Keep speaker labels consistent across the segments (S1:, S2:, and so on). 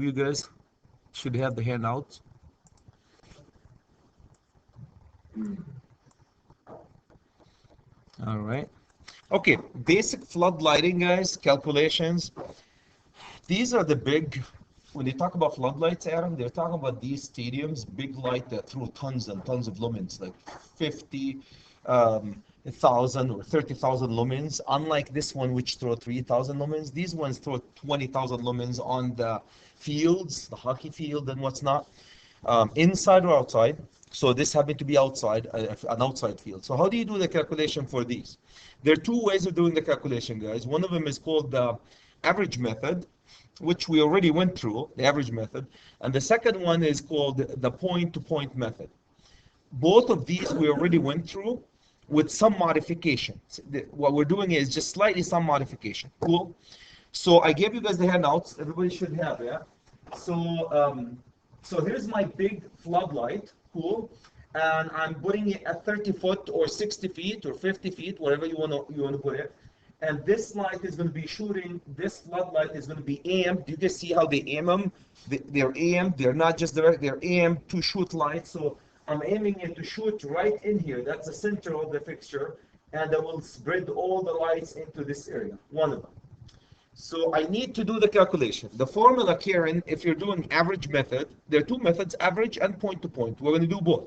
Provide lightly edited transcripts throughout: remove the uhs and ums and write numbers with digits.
S1: You guys should have the handout. All right. Okay, basic flood lighting, guys, calculations. These are the big, when they talk about floodlights, Adam, they're talking about these stadiums, big light that throw tons and tons of lumens, like 50, 1,000 or 30,000 lumens. Unlike this one, which throw 3,000 lumens, these ones throw 20,000 lumens on the fields, the hockey field and what's not, inside or outside. So this happened to be outside, an outside field. So how do you do the calculation for these? There are two ways of doing the calculation, guys. One of them is called the average method, which we already went through, the average method. And the second one is called the point-to-point method. Both of these we already went through with some modifications. What we're doing is just slightly some modification. Cool. So I gave you guys the handouts. Everybody should have it. So here's my big floodlight. Cool. And I'm putting it at 30 foot or 60 feet or 50 feet, whatever you want to put it. And this light is going to be shooting, this floodlight is going to be aimed. You can see how they aim them. They're aimed. They're not just direct. They're aimed to shoot light. So I'm aiming it to shoot right in here. That's the center of the fixture. And I will spread all the lights into this area, one of them. So I need to do the calculation. The formula, Karen, if you're doing average method, there are two methods, average and point-to-point. We're going to do both.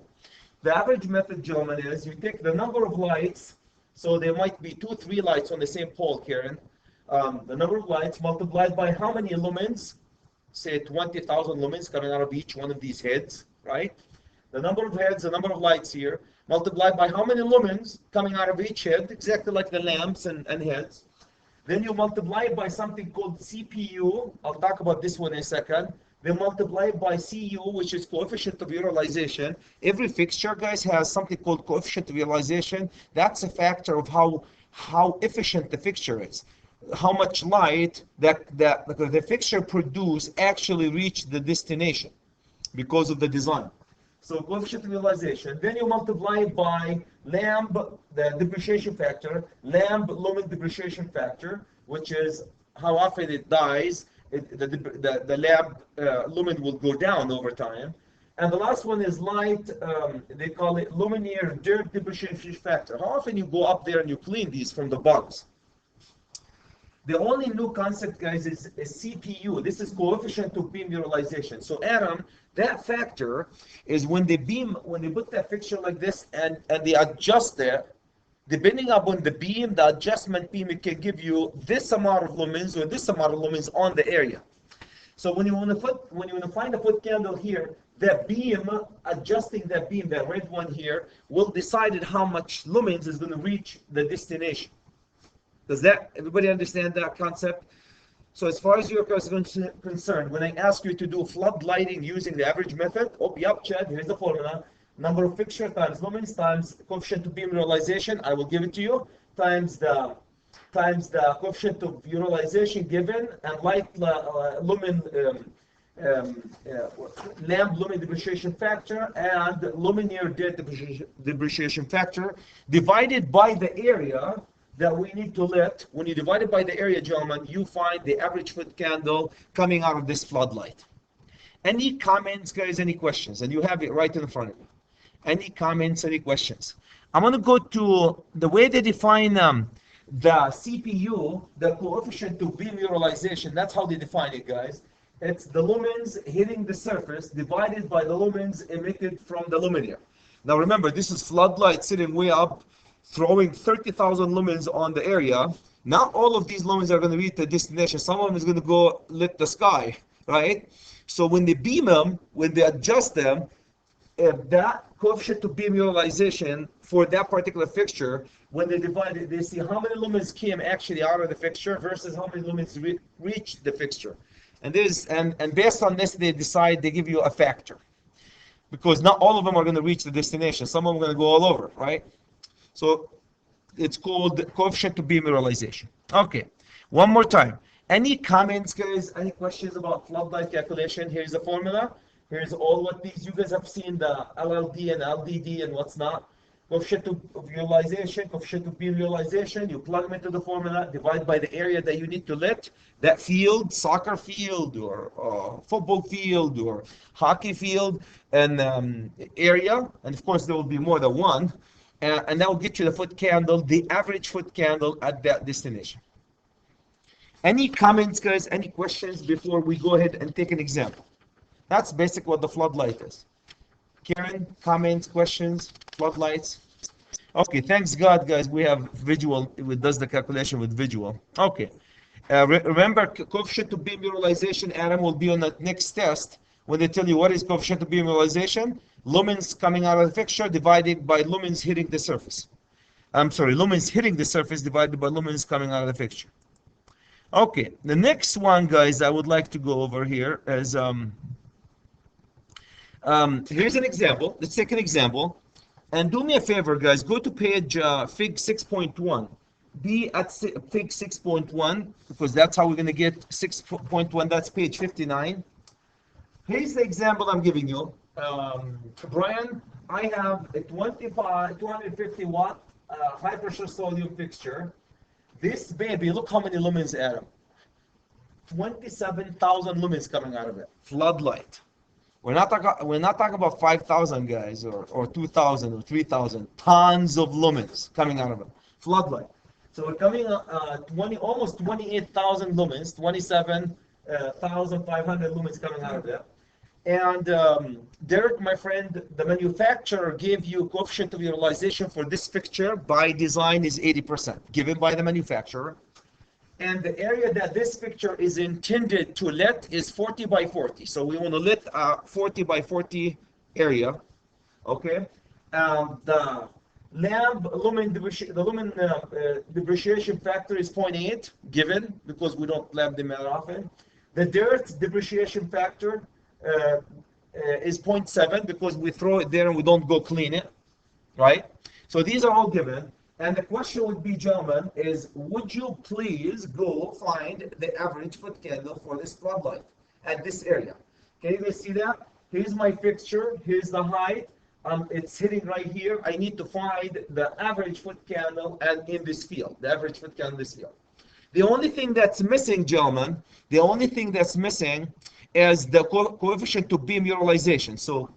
S1: The average method, gentlemen, is you take the number of lights. So there might be 2, 3 lights on the same pole, Karen. The number of lights multiplied by how many lumens? Say 20,000 lumens coming out of each one of these heads, right? The number of heads, the number of lights here, multiplied by how many lumens coming out of each head, exactly like the lamps and heads. Then you multiply it by something called CPU. I'll talk about this one in a second. Then multiply it by CU, which is coefficient of utilization. Every fixture, guys, has something called coefficient of utilization. That's a factor of how efficient the fixture is. How much light that the fixture produce actually reach the destination because of the design. So coefficient of utilization. Then you multiply it by lamp, the depreciation factor, lamp lumen depreciation factor, which is how often it dies. The lamp lumen will go down over time. And the last one is light, they call it luminaire dirt depreciation factor. How often you go up there and you clean these from the bugs? The only new concept, guys, is CPU. This is coefficient of beam utilization. So Adam, that factor is when they put that fixture like this and they adjust it, depending upon the beam, the adjustment beam, it can give you this amount of lumens or this amount of lumens on the area. So when you want to find a foot candle here, that beam, adjusting that beam, that red one here, will decide how much lumens is going to reach the destination. Does everybody understand that concept? So as far as you're concerned, when I ask you to do flood lighting using the average method, yep, Chad, here's the formula. Number of fixture times lumens times coefficient of beam utilization, I will give it to you, times the coefficient of utilization given, and light lumen lamp lumen depreciation factor and luminaire dirt depreciation factor divided by the area that we need to lit. When you divide it by the area, gentlemen, you find the average foot candle coming out of this floodlight. Any comments, guys? Any questions? And you have it right in front of you. Any comments? Any questions? I'm going to go to the way they define the CPU, the coefficient of beam utilization. That's how they define it, guys. It's the lumens hitting the surface divided by the lumens emitted from the luminaire. Now remember, this is floodlight sitting way up, throwing 30,000 lumens on the area. Not all of these lumens are going to reach the destination. Some of them is going to go lit the sky, right? So when they beam them, when they adjust them, that coefficient of beam utilization for that particular fixture, when they divide it, they see how many lumens came actually out of the fixture versus how many lumens reached the fixture. And based on this, they give you a factor. Because not all of them are going to reach the destination. Some of them are going to go all over, right? So it's called coefficient of beam utilization. Okay, one more time. Any comments, guys? Any questions about floodlight calculation? Here's the formula. Here's all what these, you guys have seen the LLD and LDD and what's not. Coefficient of realization, coefficient of beam realization, you plug them into the formula, divide by the area that you need to lit. That field, soccer field or football field or hockey field, and area, and of course there will be more than one, and that will get you the foot candle, the average foot candle at that destination. Any comments, guys? Any questions before we go ahead and take an example? That's basically what the floodlight is. Karen, comments, questions, floodlights? Okay, thanks God, guys, we have visual. It does the calculation with visual. Okay. Remember, coefficient of beam realization, Adam, will be on the next test when they tell you what is coefficient of beam realization. Lumens coming out of the fixture divided by lumens hitting the surface. I'm sorry, lumens hitting the surface divided by lumens coming out of the fixture. Okay, the next one, guys, I would like to go over here is here's an example. Let's take an example. And do me a favor, guys. Go to page Fig 6.1. Be at Fig 6.1 because that's how we're going to get 6.1. That's page 59. Here's the example I'm giving you. Brian, I have a 250 watt high pressure sodium fixture. This baby, look how many lumens, Adam. 27,000 lumens coming out of it. Floodlight. We're not talking about 5,000, guys, or 2,000 or 3,000. Tons of lumens coming out of it. Floodlight. So we're coming almost 28,000 lumens, 27,500 lumens coming out of it. And Derek, my friend, the manufacturer gave you coefficient of utilization for this fixture by design is 80%, given by the manufacturer. And the area that this fixture is intended to lit is 40 by 40. So we want to lit a 40 by 40 area, okay? The lumen depreciation factor is 0.8, given, because we don't lamp them that often. The dirt depreciation factor is 0.7, because we throw it there and we don't go clean it, right? So these are all given. And the question would be, gentlemen, is would you please go find the average foot candle for this floodlight at this area? Can you guys see that? Here's my fixture. Here's the height. It's hitting right here. I need to find the average foot candle and in this field, the average foot candle in this field. The only thing that's missing, gentlemen, the only thing that's missing is the coefficient of beam utilization. So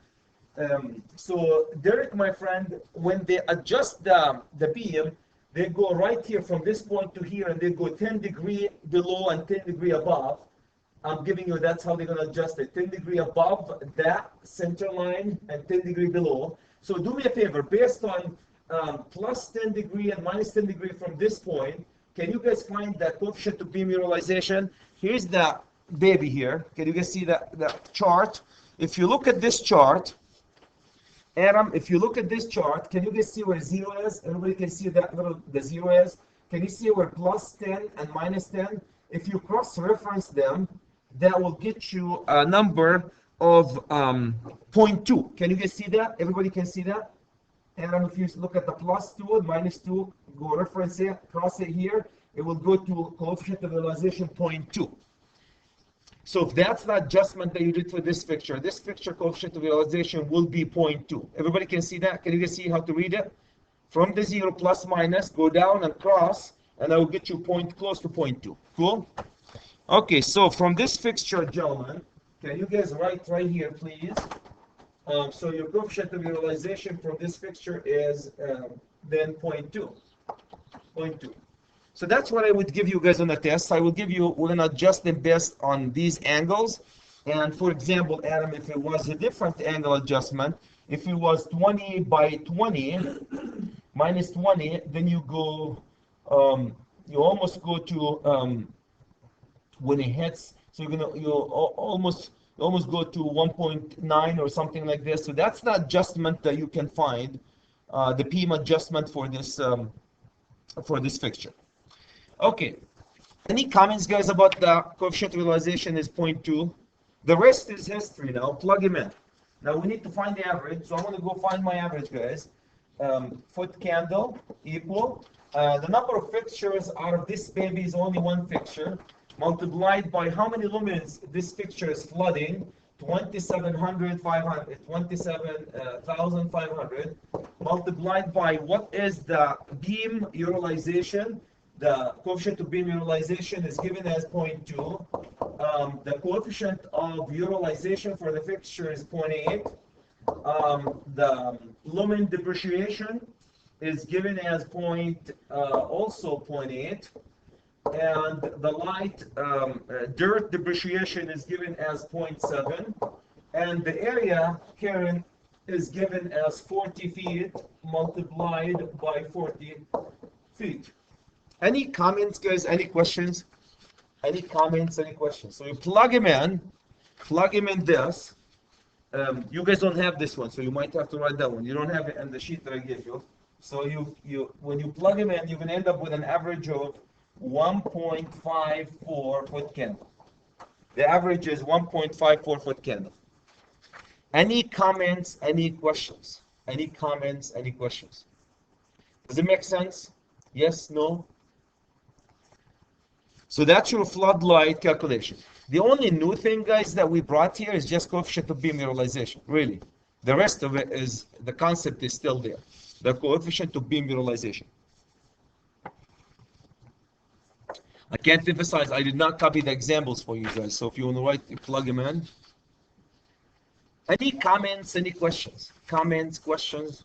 S1: Derek, my friend, when they adjust the beam, they go right here from this point to here, and they go 10 degree below and 10 degree above. I'm giving you, that's how they're going to adjust it. 10 degree above that center line and 10 degree below. So do me a favor, based on plus 10 degree and minus 10 degree from this point, can you guys find that coefficient of beam utilization? Here's the baby here. Can you guys see that chart? If you look at this chart, Adam, if you look at this chart, can you guys see where 0 is? Everybody can see that the 0 is. Can you see where plus 10 and minus 10? If you cross-reference them, that will get you a number of 0.2. Can you guys see that? Everybody can see that? Adam, if you look at the plus 2 and minus 2, go reference it, cross it here, it will go to coefficient of realization 0.2. So if that's the adjustment that you did for this fixture coefficient of realization will be 0.2. Everybody can see that? Can you guys see how to read it? From the 0 plus minus, go down and cross, and that will get you close to 0.2. Cool? Okay, so from this fixture, gentlemen, can you guys write right here, please? So your coefficient of realization from this fixture is then 0.2. 0.2. So that's what I would give you guys on the test. I will give you, we're going to adjust them based on these angles. And for example, Adam, if it was a different angle adjustment, if it was 20 by 20 minus 20, then you go, you almost go to, when it hits, so you almost go to 1.9 or something like this. So that's the adjustment that you can find, the PEEM adjustment for this fixture. Okay, any comments, guys, about the coefficient of realization is 0.2? The rest is history now. Plug them in. Now we need to find the average, so I'm going to go find my average, guys. Foot candle equal. The number of fixtures out of this baby is only one fixture, multiplied by how many lumens this fixture is flooding, 27,500 multiplied by what is the beam utilization. The coefficient of beam utilization is given as 0.2. The coefficient of utilization for the fixture is 0.8. The lumen depreciation is given as also 0.8. And the light dirt depreciation is given as 0.7. And the area, Karen, is given as 40 feet multiplied by 40 feet. Any comments, guys? Any questions? Any comments? Any questions? So you plug him in this. You guys don't have this one, so you might have to write that one. You don't have it in the sheet that I gave you. So when you plug him in, you can end up with an average of 1.54 foot candle. The average is 1.54 foot candle. Any comments? Any questions? Any comments? Any questions? Does it make sense? Yes? No? So that's your floodlight calculation. The only new thing, guys, that we brought here is just coefficient of beam utilization, really. The rest of it is, the concept is still there. The coefficient of beam utilization. I can't emphasize, I did not copy the examples for you guys, so if you want to write, you plug them in. Any comments, any questions? Comments, questions?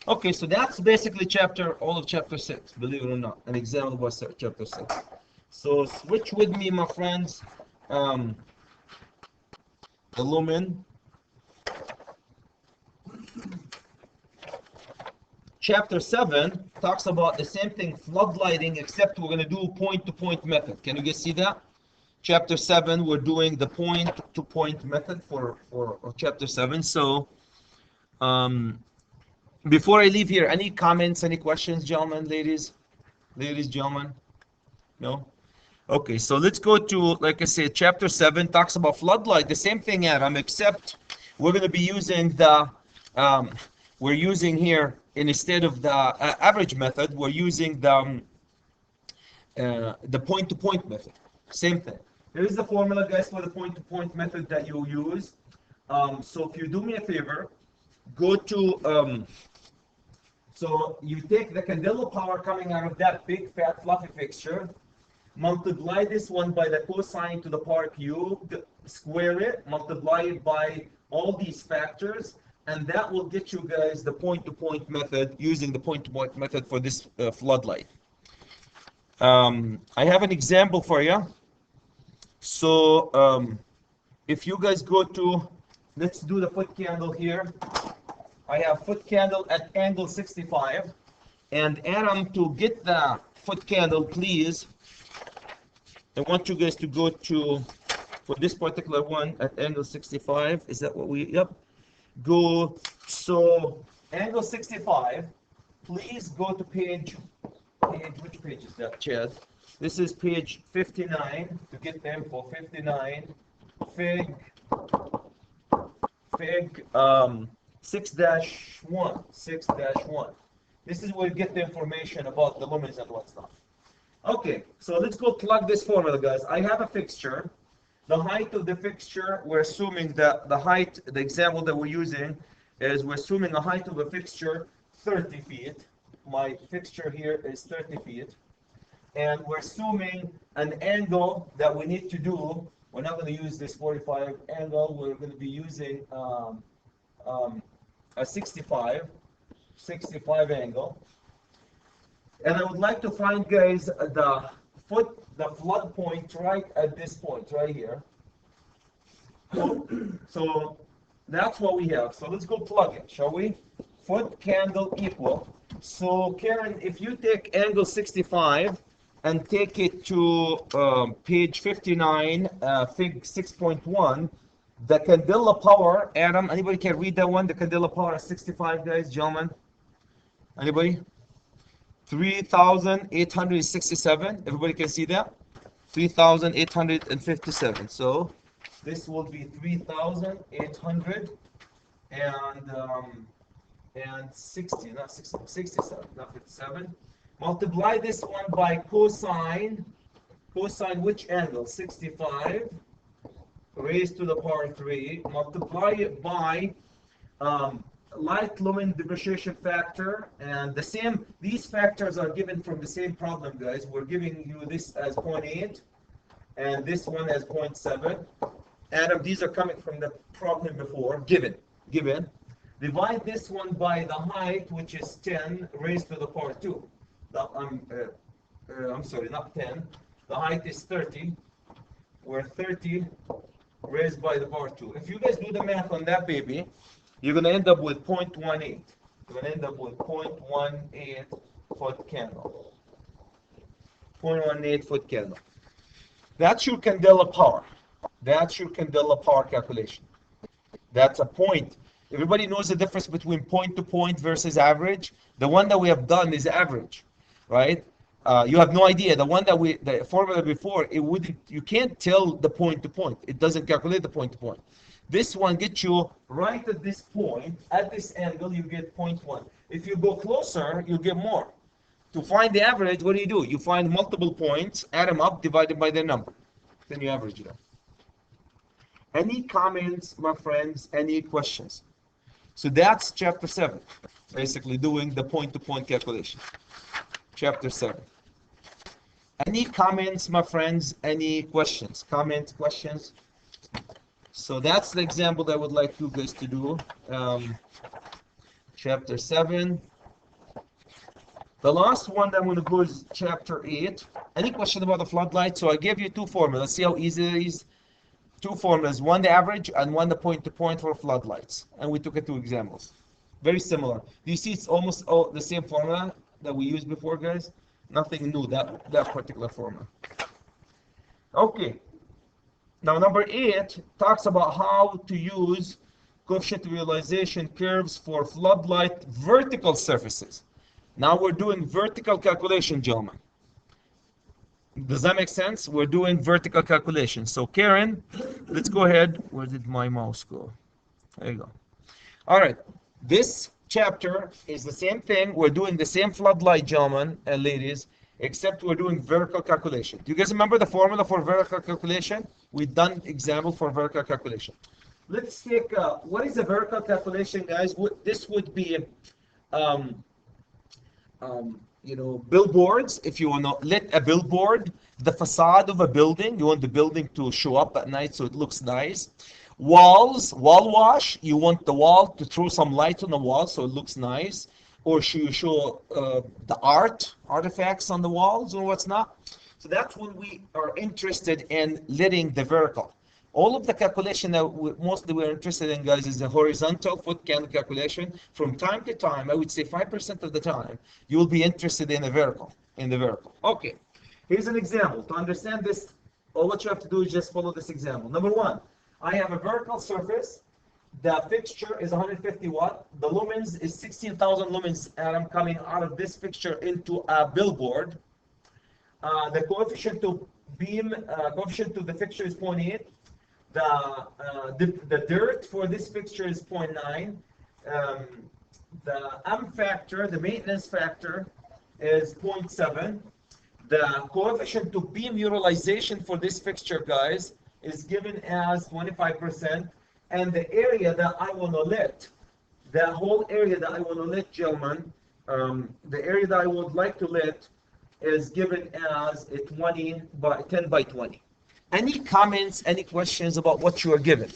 S1: Okay, so that's basically all of chapter 6, believe it or not, an example of chapter 6. So switch with me, my friends. The lumen. Chapter 7 talks about the same thing, floodlighting, except we're going to do point-to-point method. Can you guys see that? Chapter 7, we're doing the point-to-point method for chapter 7. So, before I leave here, any comments, any questions, gentlemen, ladies? Ladies, gentlemen? No? Okay, so let's go to, like I said, chapter 7 talks about floodlight. The same thing, Adam, except we're going to be using we're using here, instead of the average method, we're using the point-to-point method. Same thing. Here is the formula, guys, for the point-to-point method that you'll use. So if you do me a favor, go to, so you take the candela power coming out of that big, fat, fluffy fixture, multiply this one by the cosine to the power cubed, square it, multiply it by all these factors, and that will get you guys the point-to-point method, using the point-to-point method for this floodlight. I have an example for you. So if you guys go to, let's do the foot candle here. I have foot candle at angle 65. And Adam, to get the foot candle, please, I want you guys to go to, for this particular one, at angle 65. Is that what we, yep. Go, so angle 65, please go to which page is that, Chad? This is page 59, to get the info, 59, fig 6-1. This is where you get the information about the lumens and what stuff. Okay, so let's go plug this formula, guys. I have a fixture. The height of the fixture, we're assuming that the height, the example that we're using is we're assuming a height of a fixture 30 feet. My fixture here is 30 feet. And we're assuming an angle that we need to do. We're not going to use this 45 angle. We're going to be using a 65 angle. And I would like to find, guys, the flood point right at this point, right here. So that's what we have. So let's go plug it, shall we? Foot candle equal. So Karen, if you take angle 65 and take it to page 59, fig 6.1, the candela power, Adam, anybody can read that one? The candela power is 65, guys, gentlemen. Anybody? 3,867. Everybody can see that? 3,857. So This will be 3,800 and 60, not 60, 67, not 57. Multiply this one by cosine which angle? 65 raised to the power 3. Multiply it by light lumen depreciation factor, and the same, these factors are given from the same problem, guys. We're giving you this as 0.8 and this one as 0.7. Adam, these are coming from the problem before, given. Divide this one by the height, which is 10 raised to the power 2. I'm sorry, not 10. The height is 30, where 30 raised by the power 2. If you guys do the math on that baby, you're going to end up with 0.18. You're going to end up with 0.18 foot candle. 0.18 foot candle. That's your Candela power. That's your Candela power calculation. That's a point. Everybody knows the difference between point to point versus average. The one that we have done is average, right? You have no idea. The one that the formula before, it wouldn't. You can't tell the point to point. It doesn't calculate the point to point. This one gets you right at this point, at this angle, you get 0.1. If you go closer, you get more. To find the average, what do? You find multiple points, add them up, divided by their number. Then you average it out. Any comments, my friends? Any questions? So that's chapter 7, basically doing the point-to-point calculation. Chapter 7. Any comments, my friends? Any questions? Comments, questions? So that's the example that I would like you guys to do. Chapter 7. The last one that I'm going to go is chapter 8. Any question about the floodlight? So I gave you two formulas. Let's see how easy it is. Two formulas, one the average and one the point-to-point for floodlights. And we took it two examples. Very similar. Do you see it's almost all the same formula that we used before, guys? Nothing new, that particular formula. Okay. Now, number 8 talks about how to use coefficient of realization curves for floodlight vertical surfaces. Now we're doing vertical calculation, gentlemen. Does that make sense? We're doing vertical calculation. So Karen, let's go ahead. Where did my mouse go? There you go. All right. This chapter is the same thing. We're doing the same floodlight, gentlemen and ladies, except we're doing vertical calculation. Do you guys remember the formula for vertical calculation? We've done example for vertical calculation. Let's take, what is a vertical calculation, guys? This would be, billboards. If you want to lit a billboard, the facade of a building, you want the building to show up at night so it looks nice. Walls, wall wash, you want the wall to throw some light on the wall so it looks nice. Or you show the artifacts on the walls or what's not. So that's when we are interested in letting the vertical. All of the calculation that mostly we're interested in, guys, is the horizontal foot candle calculation. From time to time, I would say 5% of the time, you will be interested in the vertical. Okay, here's an example. To understand this, all what you have to do is just follow this example. Number 1, I have a vertical surface. The fixture is 150 watt. The lumens is 16,000 lumens, and I'm coming out of this fixture into a billboard. The coefficient to the fixture is 0.8. The dirt for this fixture is 0.9. The factor, the maintenance factor, is 0.7. The coefficient to beam utilization for this fixture, guys, is given as 25%. And the area that I want to lit, the whole area that I want to lit, gentlemen, the area that I would like to lit is given as a 10 by 20. Any comments, any questions about what you are given?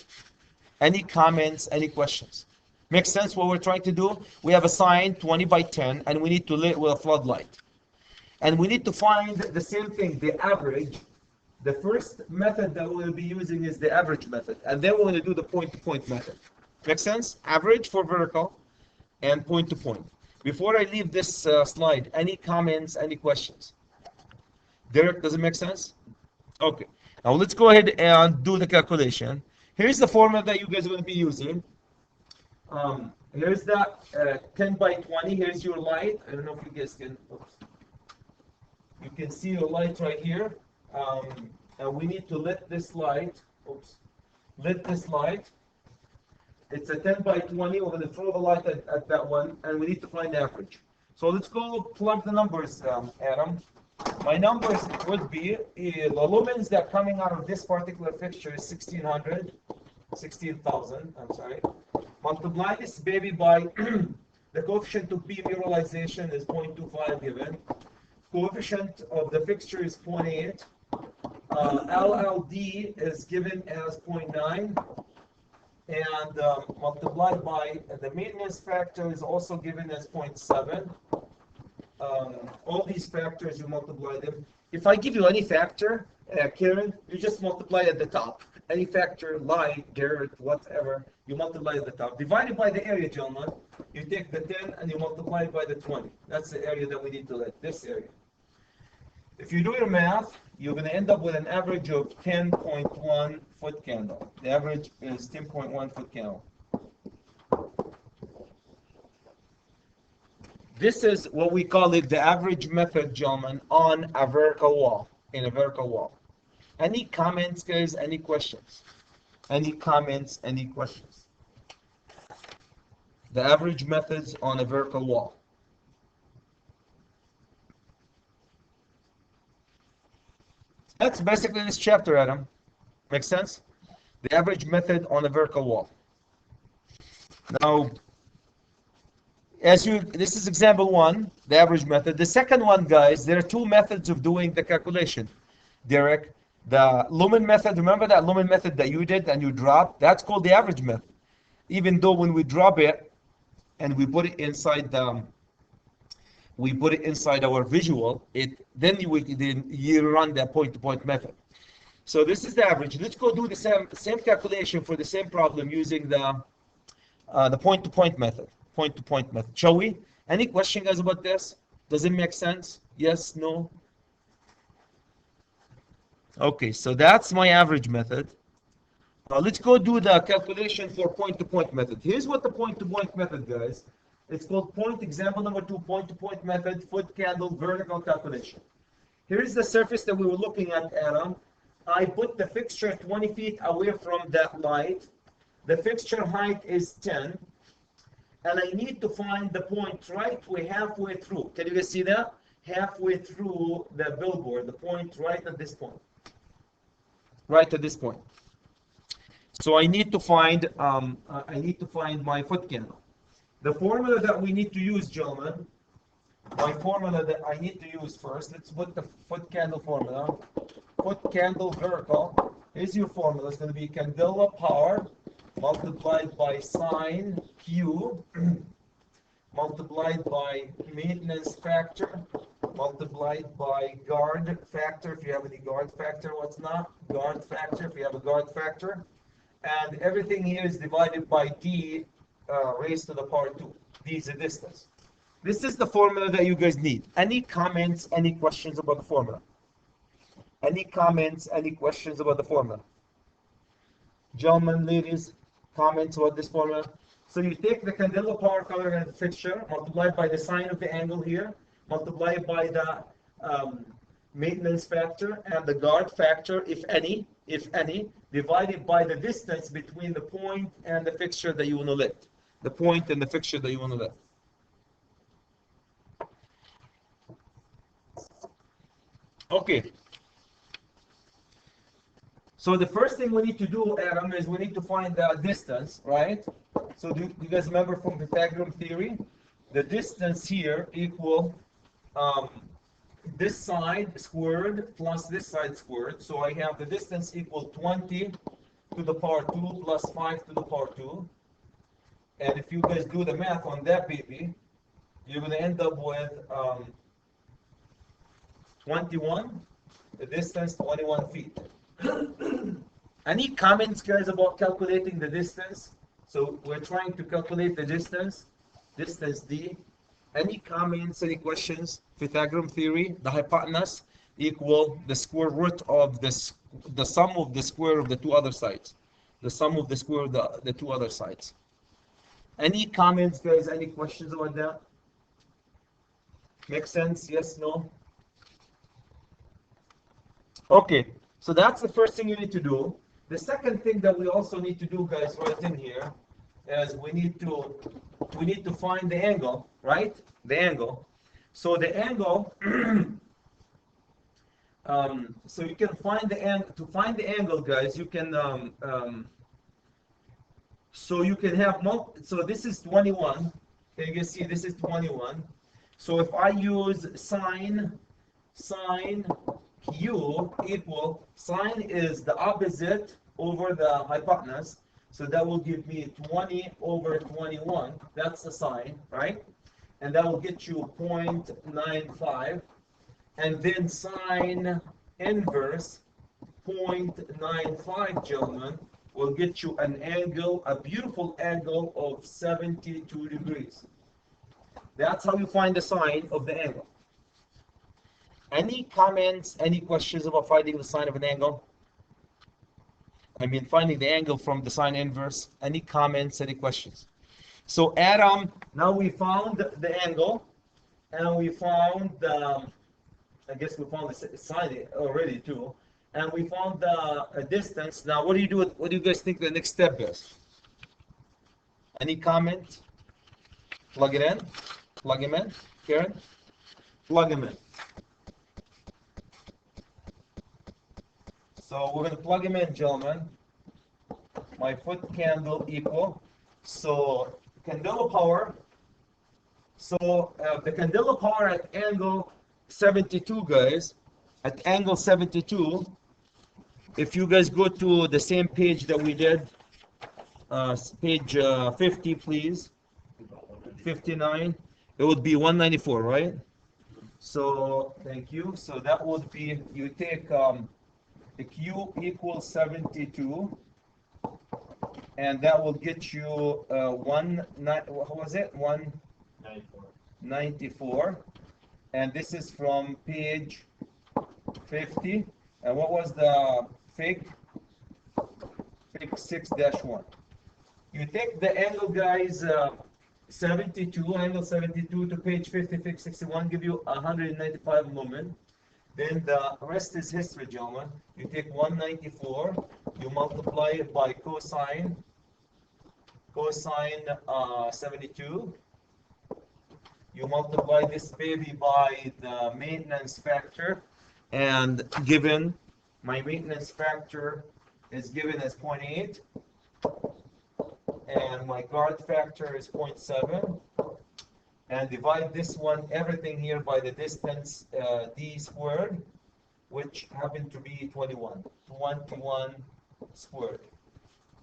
S1: Any comments, any questions? Makes sense what we're trying to do? We have a sign 20 by 10 and we need to lit with a floodlight. And we need to find the same thing, the average. The first method that we'll be using is the average method. And then we're going to do the point-to-point method. Makes sense? Average for vertical and point-to-point. Before I leave this slide, any comments, any questions? Derek, does it make sense? Okay. Now let's go ahead and do the calculation. Here's the formula that you guys are going to be using. Here's that 10 by 20. Here's your light. I don't know if you guys can. Oops. You can see your light right here. And we need to lit this light. Oops. lit this light. It's a 10 by 20. We're going to throw the light at that one, and we need to find the average. So let's go plug the numbers, Adam. My numbers would be the lumens that are coming out of this particular fixture is 16,000. I'm sorry. Multiply this baby by the coefficient of P muralization is 0.25 given. Coefficient of the fixture is 0.8. LLD is given as 0.9. And multiplied by the maintenance factor is also given as 0.7. All these factors, you multiply them. If I give you any factor, Karen, you just multiply at the top. Any factor, light, dirt, whatever, you multiply at the top. Divided by the area, gentlemen. You take the 10 and you multiply it by the 20. That's the area that we need to let, this area. If you do your math, you're going to end up with an average of 10.1 foot candle. The average is 10.1 foot candle. This is what we call it the average method, gentlemen, on a vertical wall, in a vertical wall. Any comments, guys? Any questions? Any comments? Any questions? The average methods on a vertical wall. That's basically this chapter, Adam. Make sense? The average method on a vertical wall. Now, this is example 1, the average method. The second one, guys, there are 2 methods of doing the calculation. Derek, the lumen method, remember that lumen method that you did and you dropped? That's called the average method. Even though when we drop it and we put it inside our visual, then you run the point-to-point method. So this is the average. Let's go do the same calculation for the same problem using the point-to-point method. Point-to-point method. Shall we? Any question, guys, about this? Does it make sense? Yes? No? Okay, so that's my average method. Now let's go do the calculation for point-to-point method. Here's what the point-to-point method, guys. It's called example number 2, point-to-point method, foot candle, vertical calculation. Here's the surface that we were looking at, Adam. I put the fixture 20 feet away from that light. The fixture height is 10. And I need to find the point right halfway through. Can you guys see that? Halfway through the billboard, the point right at this point. Right at this point. So I need to find my foot candle. The formula that we need to use, gentlemen, my formula that I need to use first, let's put the foot candle formula. Foot candle vertical. Here's your formula. It's going to be candela power multiplied by sine Q multiplied by maintenance factor multiplied by guard factor if you have any guard factor, what's not? Guard factor if you have a guard factor. And everything here is divided by D raised to the power 2. D is the distance. This is the formula that you guys need. Any comments, any questions about the formula? Any comments, any questions about the formula? Gentlemen, ladies, comments about this formula? So you take the candela power color and the fixture, multiply by the sine of the angle here, multiply by the maintenance factor and the guard factor, if any, divided by the distance between the point and the fixture that you want to lift. The point and the fixture that you want to lift. Okay. So the first thing we need to do, Adam, is we need to find the distance, right? So do you guys remember from Pythagorean theory? The distance here equal this side squared plus this side squared. So I have the distance equal 20 to the power 2 plus 5 to the power 2. And if you guys do the math on that baby, you're going to end up with 21, the distance 21 feet. Any comments, guys, about calculating the distance? So we're trying to calculate the distance D. Any comments, any questions? Pythagorean theory, the hypotenuse equal the square root of the sum of the square of the two other sides. The sum of the square of the two other sides. Any comments, guys? Any questions about that? Make sense? Yes, no? Okay, so that's the first thing you need to do. The second thing that we also need to do, guys, right in here, is we need to find the angle, right? The angle. So the angle, so you can find the angle. To find the angle, guys, you can so you can have so this is 21. Can you guys see this is 21? So if I use sine Q equal, sine is the opposite over the hypotenuse. So that will give me 20 over 21. That's the sine, right? And that will get you 0.95. And then sine inverse 0.95, gentlemen, will get you an angle, a beautiful angle of 72 degrees. That's how you find the sine of the angle. Any comments, any questions about finding the sine of an angle? I mean, finding the angle from the sine inverse. Any comments, any questions? So Adam, now we found the angle, and we found the, I guess we found the sine already too, and we found the distance. Now, what do you do? What do you guys think the next step is? Any comment? Plug it in. Plug him in. Karen, plug him in. So we're going to plug him in, gentlemen. My foot candle equal. So candela power. So the candela power at angle 72, guys. At angle 72, if you guys go to the same page that we did, page 50, please. 59. It would be 194, right? So thank you. So that would be, you take the Q equals 72, and that will get you what was it? 194. And this is from page 50. And what was the fig? Fig 6-1. You take the angle, guys, 72, angle 72 to page 50, fig 61, give you 195 moment. Then the rest is history, gentlemen. You take 194, you multiply it by cosine 72. You multiply this baby by the maintenance factor, and given my maintenance factor is given as 0.8, and my guard factor is 0.7. And divide this one, everything here, by the distance d squared, which happened to be 21 squared.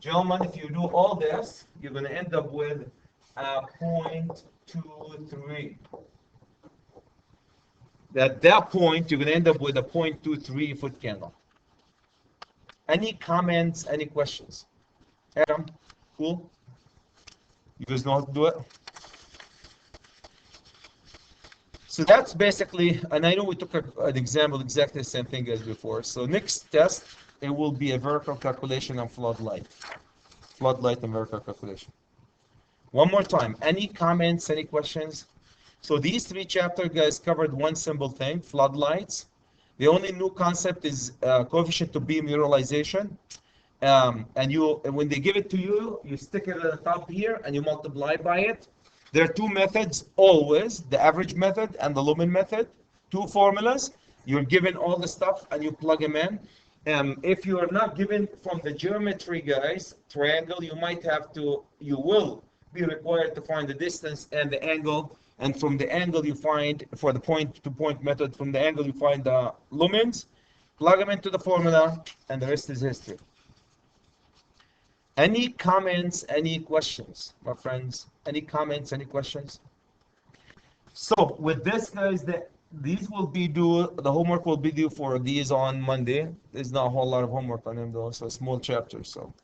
S1: Gentlemen, if you do all this, you're going to end up with 0.23. At that point, you're going to end up with a 0.23 foot candle. Any comments, any questions? Adam, cool? You guys know how to do it? So that's basically, and I know we took an example, exactly the same thing as before. So next test, it will be a vertical calculation on floodlight. Floodlight and vertical calculation. One more time, any comments, any questions? So these three chapters, guys, covered one simple thing, floodlights. The only new concept is coefficient to beam utilization. And when they give it to you, you stick it at the top here and you multiply by it. There are two methods always, the average method and the lumen method. Two formulas. You're given all the stuff and you plug them in. If you are not given from the geometry, guys, triangle, you will be required to find the distance and the angle. And from the angle you find, for the point-to-point method, from the angle you find the lumens, plug them into the formula, and the rest is history. Any comments, any questions, my friends? Any comments, any questions? So with this, guys, these will be due, the homework will be due for these on Monday. There's not a whole lot of homework on them though, so a small chapter. So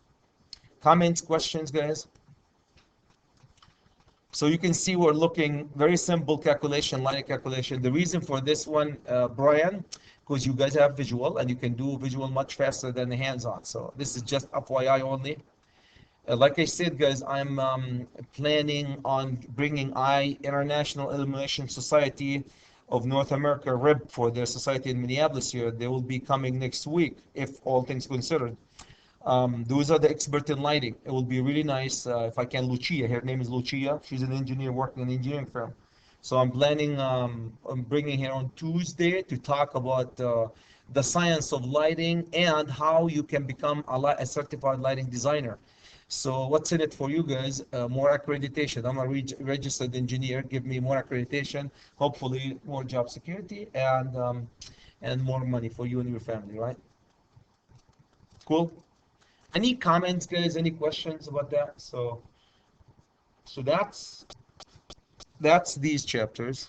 S1: comments, questions, guys? So you can see we're looking very simple calculation, line calculation. The reason for this one, Brian, because you guys have visual and you can do visual much faster than the hands-on. So this is just FYI only. Like I said, guys, I'm planning on bringing International Illumination Society of North America, RIB, for their society in Minneapolis here. They will be coming next week, if all things considered. Those are the expert in lighting. It will be really nice if I can. Lucia, her name is Lucia. She's an engineer working in an engineering firm. So I'm planning on bringing her on Tuesday to talk about the science of lighting and how you can become a certified lighting designer. So what's in it for you guys? More accreditation. I'm a registered engineer. Give me more accreditation. Hopefully more job security and more money for you and your family, right? Cool. Any comments, guys? Any questions about that? So that's these chapters.